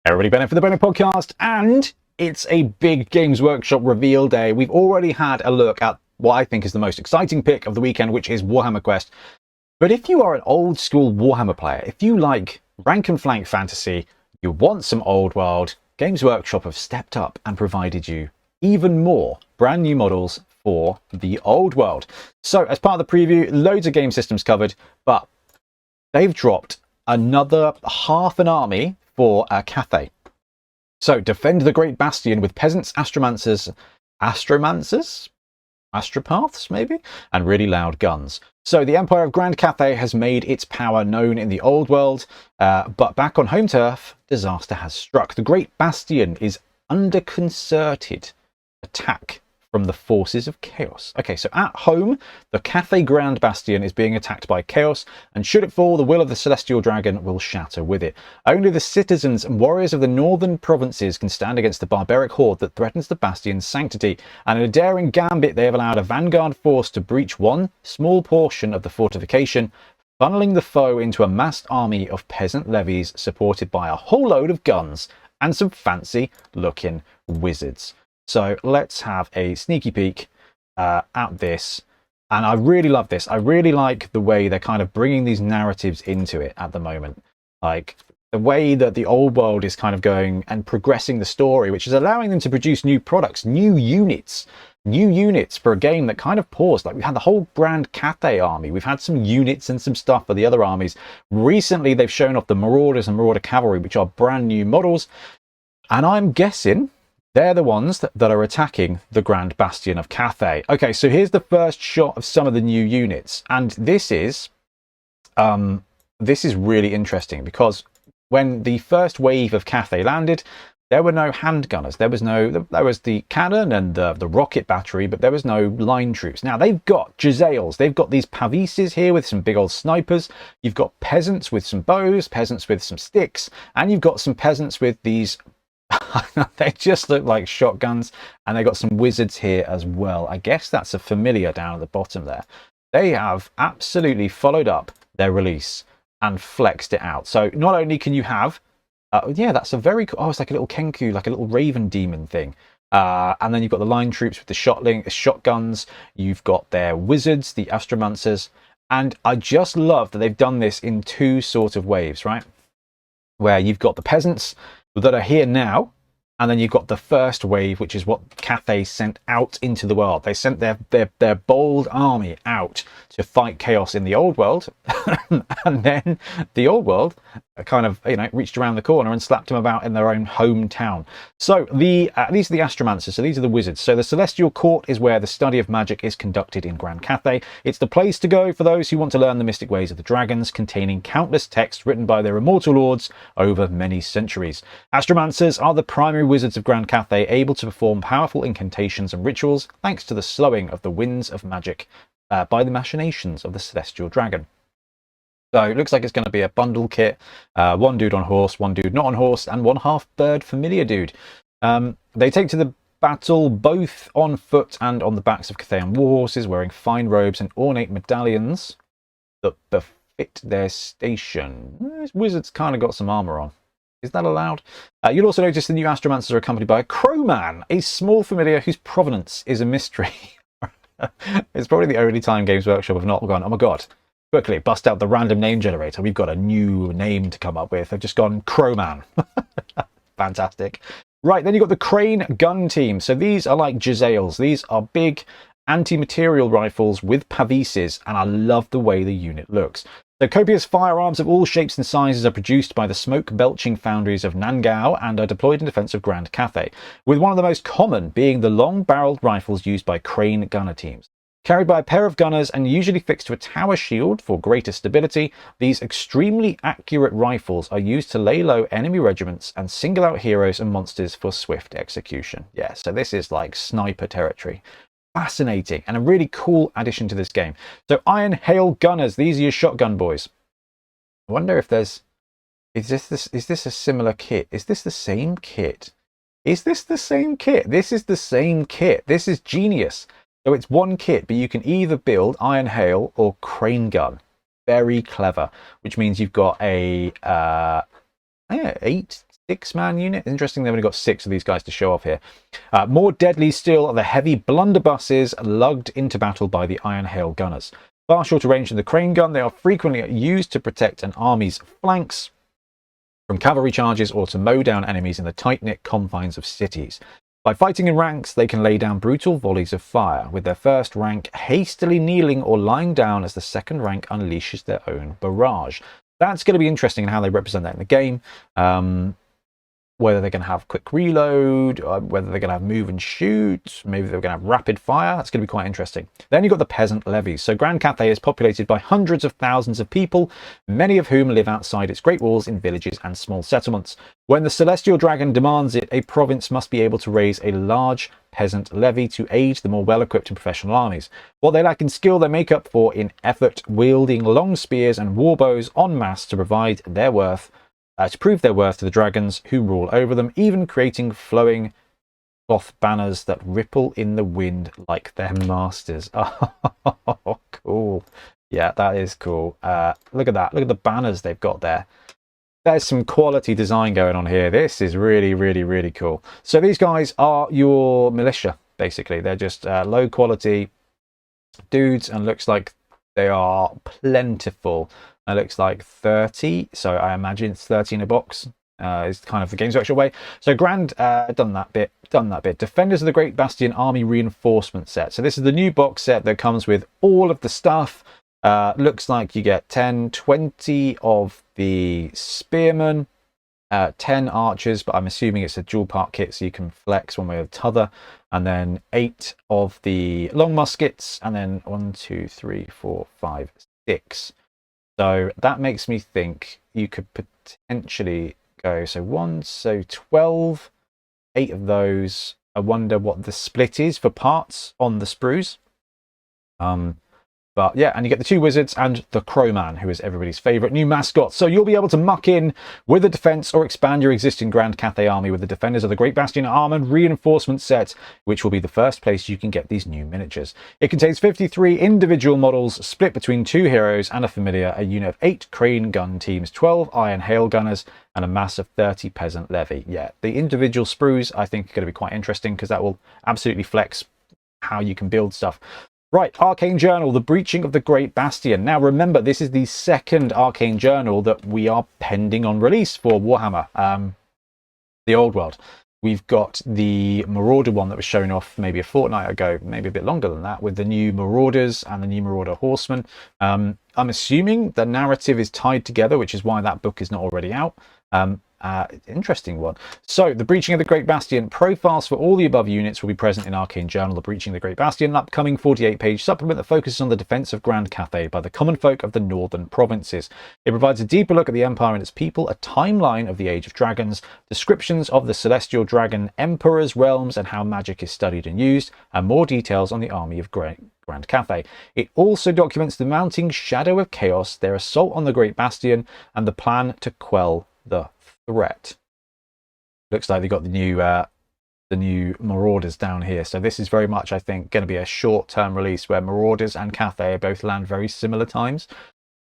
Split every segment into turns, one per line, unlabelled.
Everybody, Bennett for the Bonehead Podcast, and it's a big Games Workshop reveal day. We've already had a look at what I think is the most exciting pick of the weekend, which is Warhammer Quest. But if you are an old school Warhammer player, if you like rank and flank fantasy, you want some old world, Games Workshop have stepped up and provided you even more brand new models for the old world. So as part of the preview, loads of game systems covered, but they've dropped another half an army for Cathay. So defend the Great Bastion with peasants, Astromancers, Astropaths maybe, and really loud guns. So the Empire of Grand Cathay has made its power known in the old world, but back on home turf, disaster has struck. The Great Bastion is under concerted attack from the forces of chaos. Okay, so at home, the Cathay Grand Bastion is being attacked by chaos, and should it fall, the will of the Celestial Dragon will shatter with it. Only the citizens and warriors of the northern provinces can stand against the barbaric horde that threatens the Bastion's sanctity, and in a daring gambit, they have allowed a vanguard force to breach one small portion of the fortification, funneling the foe into a massed army of peasant levies supported by a whole load of guns and some fancy-looking wizards. So let's have a sneaky peek at this. And I really love this. I really like the way they're kind of bringing these narratives into it at the moment. Like the way that the old world is kind of going and progressing the story, which is allowing them to produce new products, new units for a game that kind of paused. Like we've had the whole Grand Cathay army. We've had some units and some stuff for the other armies. Recently, they've shown off the Marauders and Marauder Cavalry, which are brand new models. And I'm guessing they're the ones that are attacking the Grand Bastion of Cathay. Okay, so here's the first shot of some of the new units. And this is really interesting because when the first wave of Cathay landed, there were no handgunners. There was the cannon and the rocket battery, but there was no line troops. Now they've got Giselles. They've got these pavises here with some big old snipers. You've got peasants with some bows, peasants with some sticks, and you've got some peasants with these they just look like shotguns, and they got some wizards here as well. I guess that's a familiar down at the bottom there. They have absolutely followed up their release and flexed it out. So not only can you have yeah, that's a very cool, oh, it's like a little Kenku, like a little raven demon thing, and then you've got the line troops with the shotguns. You've got their wizards, the Astromancers, and I just love that they've done this in two sort of waves, right? Where you've got the peasants that are here now, and then you've got the first wave, which is what Cathay sent out into the world. They sent their bold army out to fight chaos in the old world, and then the old world kind of, reached around the corner and slapped them about in their own hometown. So these are the Astromancers, so these are the wizards. So the Celestial Court is where the study of magic is conducted in Grand Cathay. It's the place to go for those who want to learn the mystic ways of the dragons, containing countless texts written by their immortal lords over many centuries. Astromancers are the primary wizards of Grand Cathay, able to perform powerful incantations and rituals thanks to the slowing of the winds of magic by the machinations of the Celestial Dragon. So it looks like it's going to be a bundle kit. One dude on horse, one dude not on horse, and one half-bird familiar dude. They take to the battle both on foot and on the backs of Cathayan war horses, wearing fine robes and ornate medallions that befit their station. These wizards kind of got some armour on. Is that allowed? You'll also notice the new Astromancers are accompanied by a crowman, a small familiar whose provenance is a mystery. It's probably the only time Games Workshop have not gone, oh my god, quickly bust out the random name generator. We've got a new name to come up with. They've just gone crowman. Fantastic. Right, then you've got the Crane gun team. So these are like Giselles. These are big anti-material rifles with pavises, and I love the way the unit looks. So copious firearms of all shapes and sizes are produced by the smoke-belching foundries of Nangao and are deployed in defense of Grand Cathay, with one of the most common being the long-barreled rifles used by Crane gunner teams. Carried by a pair of gunners and usually fixed to a tower shield for greater stability, these extremely accurate rifles are used to lay low enemy regiments and single out heroes and monsters for swift execution. Yeah, so this is like sniper territory. Fascinating and a really cool addition to this game. So Iron Hail Gunners, these are your shotgun boys. I wonder if there's, is this a similar kit? Is this the same kit? Is this the same kit? This is the same kit. This is genius. So it's one kit, but you can either build Iron Hail or Crane Gun. Very clever, which means you've got a 8 6-man unit. Interesting, they've only got 6 of these guys to show off here. More deadly still are the heavy blunderbusses lugged into battle by the Iron Hail gunners. Far shorter range than the crane gun, they are frequently used to protect an army's flanks from cavalry charges or to mow down enemies in the tight-knit confines of cities. By fighting in ranks, they can lay down brutal volleys of fire, with their first rank hastily kneeling or lying down as the second rank unleashes their own barrage. That's going to be interesting in how they represent that in the game. Whether they're going to have quick reload, whether they're going to have move and shoot, maybe they're going to have rapid fire. That's going to be quite interesting. Then you've got the peasant levies. So Grand Cathay is populated by hundreds of thousands of people, many of whom live outside its great walls in villages and small settlements. When the celestial dragon demands it, a province must be able to raise a large peasant levy to aid the more well-equipped and professional armies. What they lack in skill, they make up for in effort, wielding long spears and warbows en masse to prove their worth to the dragons who rule over them, even creating flowing cloth banners that ripple in the wind like their masters. Oh, cool. Yeah, that is cool. Look at that. Look at the banners they've got there. There's some quality design going on here. This is really, really, really cool. So these guys are your militia, basically. They're just low quality dudes, and looks like they are plentiful. It looks like 30, so I imagine it's 30 in a box. Is kind of the game's actual way. So Grand done that bit. Defenders of the Great Bastion Army Reinforcement set. So this is the new box set that comes with all of the stuff. Looks like you get 10, 20 of the spearmen, 10 archers, but I'm assuming it's a dual part kit, so you can flex one way or the other. And then 8 of the long muskets, and then 1, 2, 3, 4, 5, 6. So that makes me think you could potentially go, so 12, 8 of those. I wonder what the split is for parts on the sprues. But yeah, and you get the 2 wizards and the Crowman, who is everybody's favourite new mascot. So you'll be able to muck in with a defence or expand your existing Grand Cathay army with the Defenders of the Great Bastion Armoured Reinforcement set, which will be the first place you can get these new miniatures. It contains 53 individual models split between 2 heroes and a familiar, a unit of 8 crane gun teams, 12 iron hail gunners, and a mass of 30 peasant levy. Yeah, the individual sprues I think are going to be quite interesting, because that will absolutely flex how you can build stuff. Right, Arcane Journal, the breaching of the Great Bastion. Now remember, this is the second Arcane Journal that we are pending on release for Warhammer, the old world. We've got the Marauder one that was shown off maybe a fortnight ago, maybe a bit longer than that, with the new Marauders and the new Marauder Horsemen. I'm assuming the narrative is tied together, which is why that book is not already out. Interesting one. So the breaching of the Great Bastion, profiles for all the above units will be present in Arcane Journal, the breaching of the Great Bastion, an upcoming 48-page supplement that focuses on the defence of Grand Cathay by the common folk of the northern provinces. It provides a deeper look at the Empire and its people, a timeline of the Age of Dragons, descriptions of the Celestial Dragon Emperor's realms and how magic is studied and used, and more details on the army of Grand Cathay. It also documents the mounting shadow of chaos, their assault on the Great Bastion, and the plan to quell the threat. Looks like they got the new Marauders down here. So this is very much, I think, going to be a short-term release where Marauders and Cathay both land very similar times.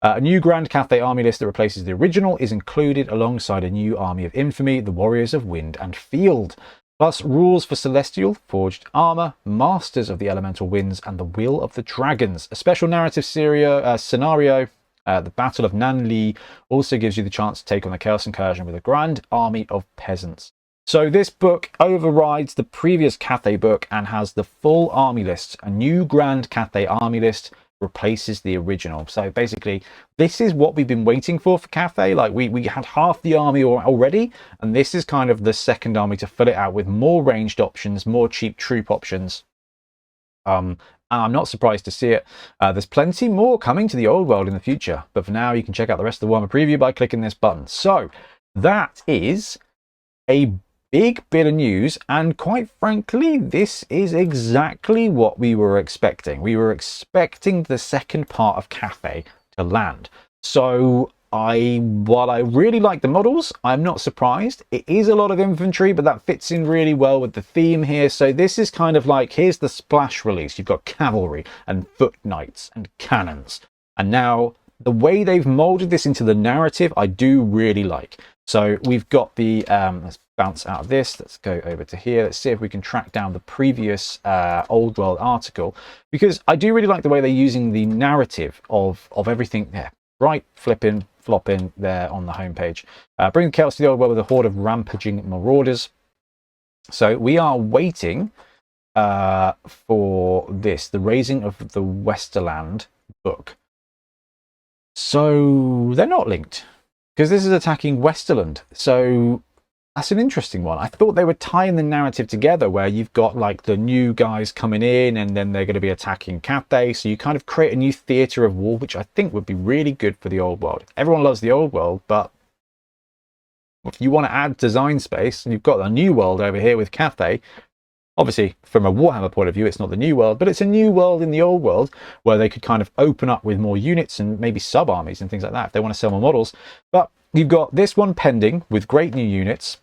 A new Grand Cathay army list that replaces the original is included alongside a new army of infamy, the Warriors of Wind and Field. Plus rules for Celestial, Forged Armour, Masters of the Elemental Winds, and the Will of the Dragons. A special narrative scenario, the Battle of Nanli, also gives you the chance to take on the Chaos Incursion with a grand army of peasants. So this book overrides the previous Cathay book and has the full army list. A new Grand Cathay army list replaces the original. So basically, this is what we've been waiting for Cathay. Like we had half the army already, and this is kind of the second army to fill it out with more ranged options, more cheap troop options. And I'm not surprised to see it. There's plenty more coming to the old world in the future, but for now you can check out the rest of the Warhammer preview by clicking this button. So that is a big bit of news, and quite frankly, this is exactly what we were expecting. We were expecting the second part of Cathay to land. So while I really like the models, I'm not surprised. It is a lot of infantry, but that fits in really well with the theme here. So this is kind of like, here's the splash release. You've got cavalry and foot knights and cannons. And now the way they've molded this into the narrative, I do really like. So we've got the, let's bounce out of this. Let's go over to here. Let's see if we can track down the previous Old World article, because I do really like the way they're using the narrative of everything there. Right, flipping, flopping there on the homepage. Bring chaos to the old world with a horde of rampaging marauders. So we are waiting for this, the Raising of the Westerland book. So they're not linked, because this is attacking Westerland. So that's an interesting one. I thought they were tying the narrative together, where you've got like the new guys coming in and then they're going to be attacking Cathay. So you kind of create a new theatre of war, which I think would be really good for the old world. Everyone loves the old world, but if you want to add design space, and you've got the new world over here with Cathay, obviously, from a Warhammer point of view, it's not the new world, but it's a new world in the old world where they could kind of open up with more units and maybe sub-armies and things like that if they want to sell more models. But you've got this one pending with great new units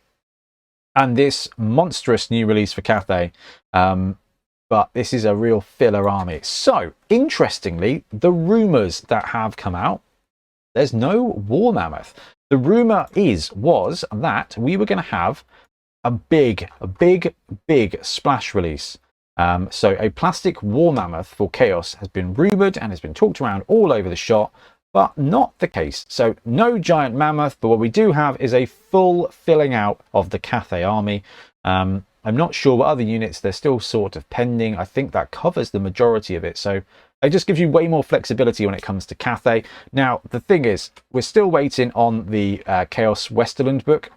and this monstrous new release for Cathay. But this is a real filler army. So, interestingly, the rumours that have come out, there's no War Mammoth. The rumour was that we were going to have a big splash release. So a plastic War Mammoth for Chaos has been rumoured and has been talked around all over the shop, but not the case. So no giant mammoth, but what we do have is a full filling out of the Cathay army. I'm not sure what other units, they're still sort of pending. I think that covers the majority of it. So it just gives you way more flexibility when it comes to Cathay. Now, the thing is, we're still waiting on the Chaos Westerland book.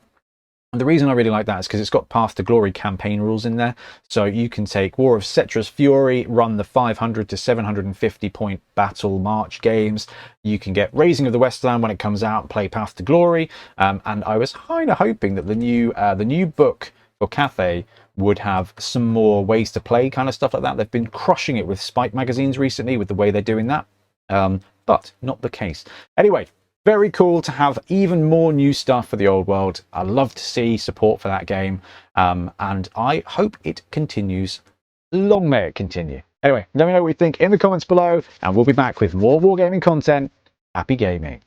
And the reason I really like that is because it's got Path to Glory campaign rules in there. So you can take War of Cetra's Fury, run the 500 to 750 point battle march games. You can get Raising of the Westland when it comes out, play Path to Glory. And I was kind of hoping that the new book for Cathay would have some more ways to play kind of stuff like that. They've been crushing it with Spike magazines recently with the way they're doing that. But not the case. Anyway, very cool to have even more new stuff for the old world. I love to see support for that game. And I hope it continues. Long may it continue. Anyway, let me know what you think in the comments below, and we'll be back with more wargaming content. Happy gaming.